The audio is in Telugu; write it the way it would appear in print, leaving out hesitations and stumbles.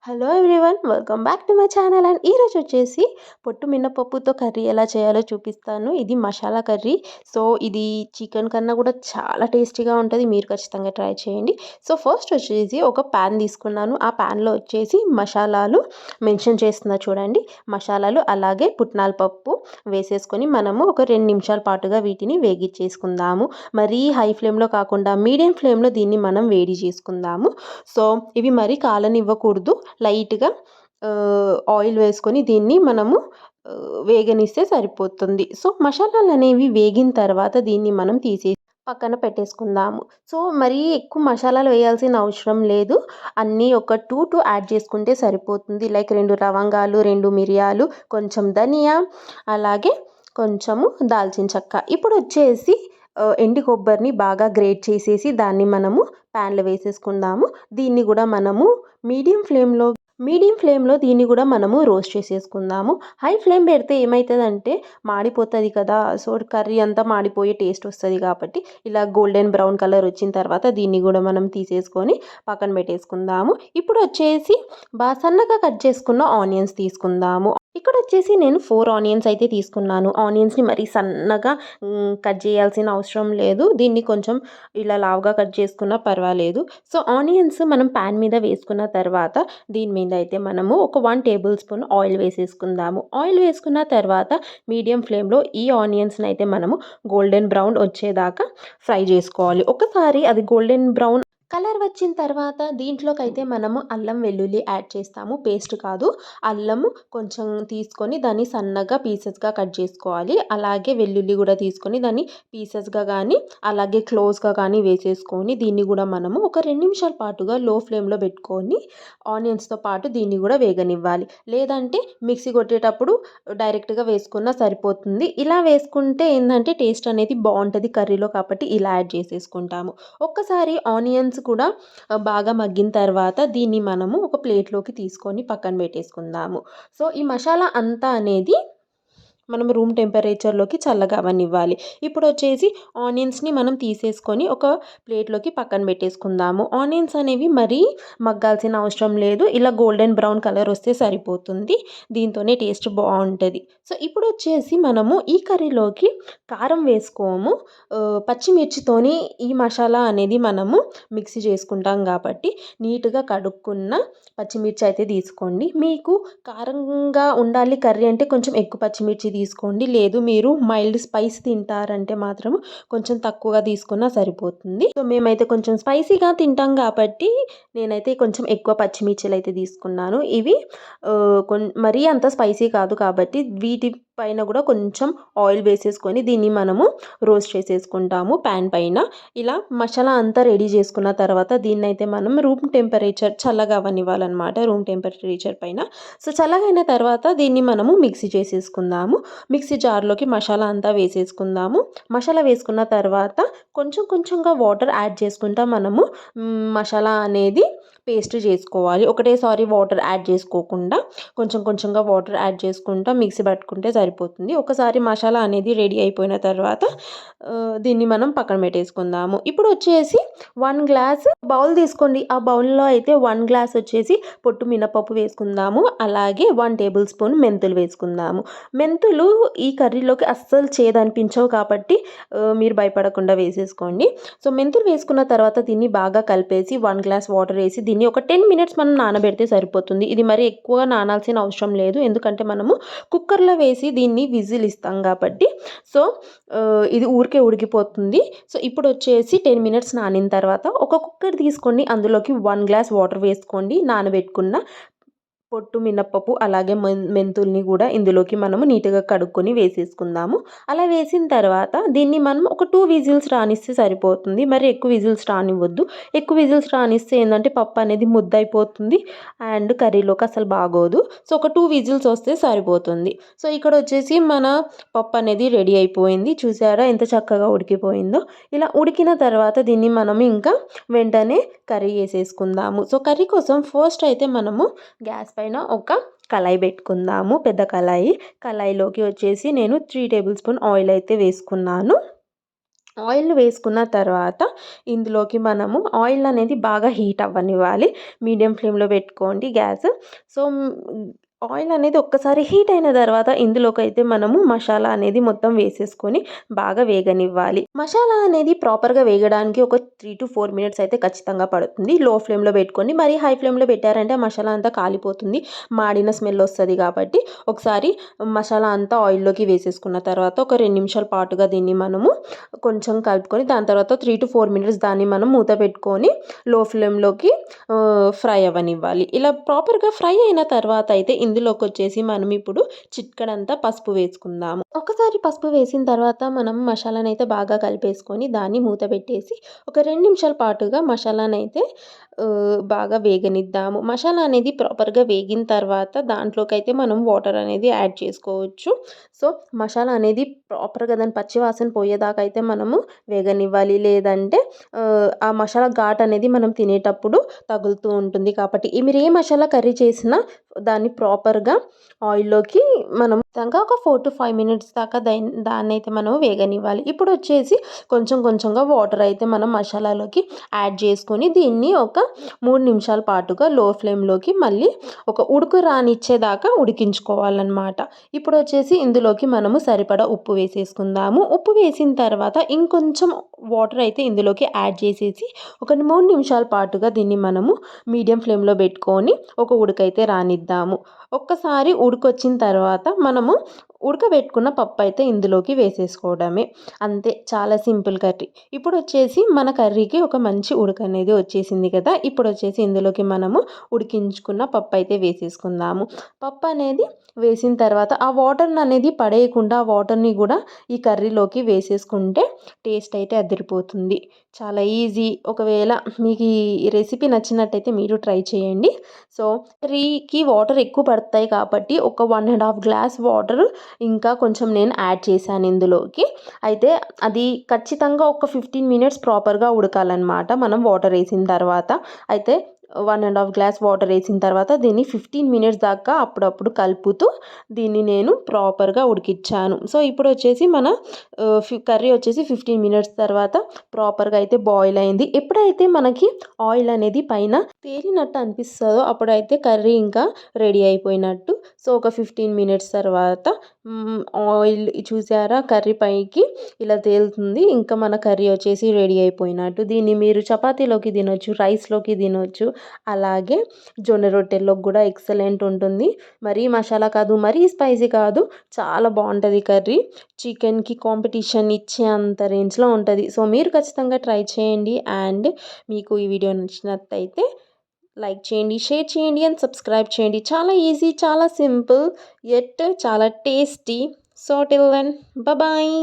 Hello everyone, welcome back to my channel. And ఈరోజు వచ్చేసి పొట్టు మినపప్పుతో కర్రీ ఎలా చేయాలో చూపిస్తాను. ఇది మసాలా కర్రీ. సో ఇది చికెన్ కన్నా కూడా చాలా టేస్టీగా ఉంటుంది. మీరు ఖచ్చితంగా ట్రై చేయండి. సో ఫస్ట్ వచ్చేసి ఒక ప్యాన్ తీసుకున్నాను. ఆ ప్యాన్లో వచ్చేసి మసాలాలు మెన్షన్ చేస్తున్నా చూడండి. మసాలాలు అలాగే పుట్నాల పప్పు వేసేసుకొని మనము ఒక 2 నిమిషాల పాటుగా వీటిని వేగిచ్చేసుకుందాము. మరీ హై ఫ్లేమ్లో కాకుండా మీడియం ఫ్లేమ్లో దీన్ని మనం వేడి చేసుకుందాము. సో ఇవి మరీ కాలనివ్వకూడదు. లైట్గా ఆయిల్ వేసుకొని దీన్ని మనము వేగనిస్తే సరిపోతుంది. సో మసాలాలు అనేవి వేగిన తర్వాత దీన్ని మనం తీసేసి పక్కన పెట్టేసుకుందాము. సో మరీ ఎక్కువ మసాలాలు వేయాల్సిన అవసరం లేదు. అన్నీ ఒక 2 యాడ్ చేసుకుంటే సరిపోతుంది. లైక్ 2 లవంగాలు, 2 మిరియాలు, కొంచెం ధనియా, అలాగే కొంచెము దాల్చిన చెక్క. ఇప్పుడు వచ్చేసి ఎండు కొబ్బరిని బాగా గ్రేట్ చేసేసి దాన్ని మనము ప్యాన్లో వేసేసుకుందాము. దీన్ని కూడా మనము మీడియం ఫ్లేమ్లో దీన్ని కూడా మనము రోస్ట్ చేసేసుకుందాము. హై ఫ్లేమ్ పెడితే ఏమవుతుందంటే మాడిపోతుంది కదా. సో కర్రీ అంతా మాడిపోయే టేస్ట్ వస్తుంది. కాబట్టి ఇలా గోల్డెన్ బ్రౌన్ కలర్ వచ్చిన తర్వాత దీన్ని కూడా మనం తీసేసుకొని పక్కన పెట్టేసుకుందాము. ఇప్పుడు వచ్చేసి బాగా సన్నగా కట్ చేసుకున్న ఆనియన్స్ తీసుకుందాము. ఇక్కడ వచ్చేసి నేను 4 ఆనియన్స్ అయితే తీసుకున్నాను. ఆనియన్స్ని మరీ సన్నగా కట్ చేయాల్సిన అవసరం లేదు. దీన్ని కొంచెం ఇలా లావుగా కట్ చేసుకున్నా పర్వాలేదు. సో ఆనియన్స్ మనం ప్యాన్ మీద వేసుకున్న తర్వాత దీని మీద అయితే మనము ఒక 1 టేబుల్ స్పూన్ ఆయిల్ వేసేసుకుందాము. ఆయిల్ వేసుకున్న తర్వాత మీడియం ఫ్లేమ్లో ఈ ఆనియన్స్ని అయితే మనము గోల్డెన్ బ్రౌన్ వచ్చేదాకా ఫ్రై చేసుకోవాలి. ఒకసారి అది గోల్డెన్ బ్రౌన్ కలర్ వచ్చిన తర్వాత దీంట్లోకి అయితే మనము అల్లం వెల్లుల్లి యాడ్ చేస్తాము. పేస్ట్ కాదు, అల్లము కొంచెం తీసుకొని దాన్ని సన్నగా పీసెస్గా కట్ చేసుకోవాలి. అలాగే వెల్లుల్లి కూడా తీసుకొని దాన్ని పీసెస్గా కానీ అలాగే క్లోజ్గా కానీ వేసేసుకొని దీన్ని కూడా మనము ఒక 2 నిమిషాల పాటుగా లో ఫ్లేమ్లో పెట్టుకొని ఆనియన్స్తో పాటు దీన్ని కూడా వేగనివ్వాలి. లేదంటే మిక్సీ కొట్టేటప్పుడు డైరెక్ట్గా వేసుకున్నా సరిపోతుంది. ఇలా వేసుకుంటే ఏంటంటే టేస్ట్ అనేది బాగుంటుంది కర్రీలో. కాబట్టి ఇలా యాడ్ చేసేసుకుంటాము. ఒక్కసారి ఆనియన్స్ కూడా బాగా మగ్గిన తర్వాత దీన్ని మనము ఒక ప్లేట్లోకి తీసుకొని పక్కన పెట్టేసుకుందాము. సో ఈ మసాలా అంతా అనేది మనం రూమ్ టెంపరేచర్లోకి చల్లగా అవ్వనివ్వాలి. ఇప్పుడు వచ్చేసి ఆనియన్స్ని మనం తీసేసుకొని ఒక ప్లేట్లోకి పక్కన పెట్టేసుకుందాము. ఆనియన్స్ అనేవి మరీ మగ్గాల్సిన అవసరం లేదు. ఇలా గోల్డెన్ బ్రౌన్ కలర్ వస్తే సరిపోతుంది. దీంతోనే టేస్ట్ బాగుంటుంది. సో ఇప్పుడు వచ్చేసి మనము ఈ కర్రీలోకి కారం వేసుకోము. పచ్చిమిర్చితోని ఈ మసాలా అనేది మనము మిక్సీ చేసుకుంటాం కాబట్టి నీట్గా కడుక్కున్న పచ్చిమిర్చి అయితే తీసుకోండి. మీకు కారంగా ఉండాలి కర్రీ అంటే కొంచెం ఎక్కువ పచ్చిమిర్చి తీసుకోండి. లేదు మీరు మైల్డ్ స్పైస్ తింటారంటే మాత్రం కొంచెం తక్కువగా తీసుకున్నా సరిపోతుంది. సో మేమైతే కొంచెం స్పైసీగా తింటాం కాబట్టి నేనైతే కొంచెం ఎక్కువ పచ్చిమిర్చిలు అయితే తీసుకున్నాను. ఇవి మరీ అంత స్పైసీ కాదు కాబట్టి వీటి పైన కూడా కొంచెం ఆయిల్ వేసేసుకొని దీన్ని మనము రోస్ట్ చేసేసుకుంటాము ప్యాన్ పైన. ఇలా మసాలా అంతా రెడీ చేసుకున్న తర్వాత దీన్ని అయితే మనం రూమ్ టెంపరేచర్ చల్లగా అవ్వనివ్వాలన్నమాట, రూమ్ టెంపరేచర్ పైన. సో చల్లగా అయిన తర్వాత దీన్ని మనము మిక్సీ చేసేసుకుందాము. మిక్సీ జార్లోకి మసాలా అంతా వేసేసుకుందాము. మసాలా వేసుకున్న తర్వాత కొంచెం కొంచెంగా వాటర్ యాడ్ చేసుకుంటా మనము మసాలా అనేది పేస్ట్ చేసుకోవాలి. ఒకటేసారి వాటర్ యాడ్ చేసుకోకుండా కొంచెం కొంచెంగా వాటర్ యాడ్ చేసుకుంటా మిక్సీ పట్టుకుంటే సరిపోతుంది. ఒకసారి మసాలా అనేది రెడీ అయిపోయిన తర్వాత దీన్ని మనం పక్కన పెట్టేసుకుందాము. ఇప్పుడు వచ్చేసి 1 గ్లాస్ బౌల్ తీసుకోండి. ఆ బౌల్లో అయితే 1 గ్లాస్ వచ్చేసి పొట్టు మినపప్పు వేసుకుందాము. అలాగే 1 టేబుల్ స్పూన్ మెంతులు వేసుకుందాము. మెంతులు ఈ కర్రీలోకి అస్సలు చేదనిపించవు కాబట్టి మీరు భయపడకుండా వేసేసుకోండి. సో మెంతులు వేసుకున్న తర్వాత దీన్ని బాగా కలిపేసి 1 గ్లాస్ వాటర్ వేసి దీన్ని ఒక 10 మినిట్స్ మనం నానబెడితే సరిపోతుంది. ఇది మరి ఎక్కువగా నానాల్సిన అవసరం లేదు, ఎందుకంటే మనము కుక్కర్లో వేసి దీన్ని విజిల్ ఇస్తాం కాబట్టి. సో ఇది ఊరికే ఉడికిపోతుంది. సో ఇప్పుడు వచ్చేసి 10 మినిట్స్ నానిన తర్వాత ఒక కుక్కర్ తీసుకోండి. అందులోకి 1 గ్లాస్ వాటర్ వేసుకోండి. నానబెట్టుకున్న పొట్టు మినప్పప్పు అలాగే మెంతుల్ని కూడా ఇందులోకి మనము నీట్గా కడుక్కొని వేసేసుకుందాము. అలా వేసిన తర్వాత దీన్ని మనం ఒక 2 విజిల్స్ రానిస్తే సరిపోతుంది. మరి ఎక్కువ విజిల్స్ రానివ్వద్దు. ఎక్కువ విజిల్స్ రానిస్తే ఏంటంటే పప్పు అనేది ముద్దయిపోతుంది అండ్ కర్రీలోకి అసలు బాగోదు. సో ఒక 2 విజిల్స్ వస్తే సరిపోతుంది. సో ఇక్కడ వచ్చేసి మన పప్పు అనేది రెడీ అయిపోయింది. చూసారా ఎంత చక్కగా ఉడికిపోయిందో. ఇలా ఉడికిన తర్వాత దీన్ని మనం ఇంకా వెంటనే కర్రీ వేసేసుకుందాము. సో కర్రీ కోసం ఫస్ట్ అయితే మనము గ్యాస్ పైన ఒక కళాయి పెట్టుకుందాము. పెద్ద కళాయిలోకి వచ్చేసి నేను 3 టేబుల్ స్పూన్ ఆయిల్ అయితే వేసుకున్నాను. ఆయిల్ వేసుకున్న తర్వాత ఇందులోకి మనము ఆయిల్ అనేది బాగా హీట్ అవ్వనివ్వాలి. మీడియం ఫ్లేమ్‌లో పెట్టుకోండి గ్యాస్. సో, ఆయిల్ అనేది ఒక్కసారి హీట్ అయిన తర్వాత ఇందులోకైతే మనము మసాలా అనేది మొత్తం వేసేసుకొని బాగా వేగనివ్వాలి. మసాలా అనేది ప్రాపర్‌గా వేగడానికి ఒక 3-4 మినిట్స్ అయితే ఖచ్చితంగా పడుతుంది. లో ఫ్లేమ్‌లో పెట్టుకొని మరీ హై ఫ్లేమ్‌లో పెట్టారంటే ఆ మసాలా అంతా కాలిపోతుంది. మాడిన స్మెల్ వస్తది కాబట్టి ఒకసారి మసాలా అంతా ఆయిల్‌లోకి వేసేసుకున్న తర్వాత ఒక 2 నిమిషాల పాటుగా దీన్ని మనము కొంచెం కలుపుకొని దాని తర్వాత 3-4 మినిట్స్ దాన్ని మనం మూత పెట్టుకొని లో ఫ్లేమ్‌లోకి ఫ్రై అవ్వనివ్వాలి. ఇలా ప్రాపర్‌గా ఫ్రై అయిన తర్వాత అయితే ఇందులోకొచ్చేసి మనం ఇప్పుడు చిటికెడంతా పసుపు వేసుకుందాము. ఒకసారి పసుపు వేసిన తర్వాత మనం మసాలానైతే బాగా కలిపేసుకొని దాన్ని మూత పెట్టేసి ఒక 2 నిమిషాల పాటుగా మసాలానైతే బాగా వేగనిద్దాము. మసాలా అనేది ప్రాపర్‌గా వేగిన తర్వాత దాంట్లోకైతే మనం వాటర్ అనేది యాడ్ చేసుకోవచ్చు. సో, మసాలా అనేది ప్రాపర్‌గా దాని పచ్చి వాసన పోయేదాకా అయితే మనము వేగనివ్వాలి. లేదంటే ఆ మసాలా ఘాటు అనేది మనం తినేటప్పుడు తగులుతూ ఉంటుంది. కాబట్టి మీరు ఏ మసాలా కర్రీ చేసినా దాన్ని ప్రాపర్‌గా ఆయిల్‌లోకి మనం ఒక 4-5 మినిట్స్ దాకా దాన్నైతే మనం వేగనివ్వాలి. ఇప్పుడొచ్చేసి కొంచెం కొంచెంగా వాటర్ అయితే మనం మసాలాలోకి యాడ్ చేసుకొని దీన్ని ఒక 3 నిమిషాల పాటుగా లో ఫ్లేమ్‌లోకి మళ్ళీ ఒక ఉడుకు రానిచ్చేదాకా ఉడికించుకోవాలనమాట. ఇప్పుడొచ్చేసి ఇందులోకి మనము సరిపడా ఉప్పు వేసేసుకుందాము. ఉప్పు వేసిన తర్వాత ఇంకొంచెం వాటర్ అయితే ఇందులోకి యాడ్ చేసేసి ఒక 3 నిమిషాల పాటుగా దీన్ని మనము మీడియం ఫ్లేమ్‌లో పెట్టుకొని ఒక ఉడకైతే రానిద్దాము. ఒక్కసారి ఉడికొచ్చిన తర్వాత మనము ఉడకబెట్టుకున్న పప్పు అయితే ఇందులోకి వేసేసుకోవడమే. అంతే, చాలా సింపుల్ కర్రీ. ఇప్పుడొచ్చేసి మన కర్రీకి ఒక మంచి ఉడకనేది వచ్చేసింది కదా! ఇప్పుడొచ్చేసి ఇందులోకి మనము ఉడికించుకున్న పప్పు అయితే వేసేసుకుందాము. పప్పు అనేది వేసిన తర్వాత ఆ వాటర్‌ననేది పడేయకుండా ఆ వాటర్‌ని గూడా ఈ కర్రీలోకి వేసేసుకుంటే టేస్ట్ అయితే అదిరిపోతుంది. చాలా ఈజీ. ఒకవేళ మీకు ఈ రెసిపీ నచ్చినట్టయితే మీరు ట్రై చేయండి. సో, కర్రీకి వాటర్ ఎక్కువ పడతాయి కాబట్టి ఒక 1 ½ గ్లాస్ వాటర్ ఇంకా కొంచెం నేను యాడ్ చేశాను ఇందులోకి. అయితే అది ఖచ్చితంగా ఒక 15 మినిట్స్ ప్రాపర్‌గా ఉడకాలనమాట మనం వాటర్ ఏసిన తర్వాత. అయితే 1 ½ గ్లాస్ వాటర్ ఏసిన తర్వాత దీన్ని 15 మినిట్స్ దాకా అప్పుడప్పుడు కలుపుతూ దీన్ని నేను ప్రాపర్‌గా ఉడికిచ్చాను. సో, ఇప్పుడొచ్చేసి మన కర్రీ వచ్చేసి 15 మినిట్స్ తర్వాత ప్రాపర్‌గా అయితే బాయిల్ అయింది. ఎప్పుడైతే మనకి ఆయిల్ అనేది పైన తేలినట్టు అనిపిస్తదో అప్పుడైతే కర్రీ ఇంకా రెడీ అయిపోయినట్టు. సో, ఒక 15 మినిట్స్ తర్వాత ఆయిల్ చూసారా కర్రీ పైకి ఇలా తేలుతుంది. ఇంకా మన కర్రీ వచ్చేసి రెడీ అయిపోయినట్టు. దీన్ని మీరు చపాతీలోకి తినొచ్చు, రైస్‌లోకి తినొచ్చు. అలాగే జొన్న రొట్టెల్లోకి గూడా ఎక్సలెంట్ ఉంటుంది. మరీ మసాలా కాదు, మరీ స్పైసీ కాదు. చాలా బావుంటది కర్రీ. చికెన్‌కి కాంపిటీషన్ ఇచ్చే అంత రేంజ్‌లో ఉంటది. సో, మీరు ఖచ్చితంగా ట్రై చేయండి. అండ్ మీకు ఈ వీడియో నచ్చినట్టయితే లైక్ చేయండి, షేర్ చేయండి అండ్ సబ్స్క్రైబ్ చేయండి. చాలా ఈజీ, చాలా సింపుల్ యట్ చాలా tasty. So, till then bye.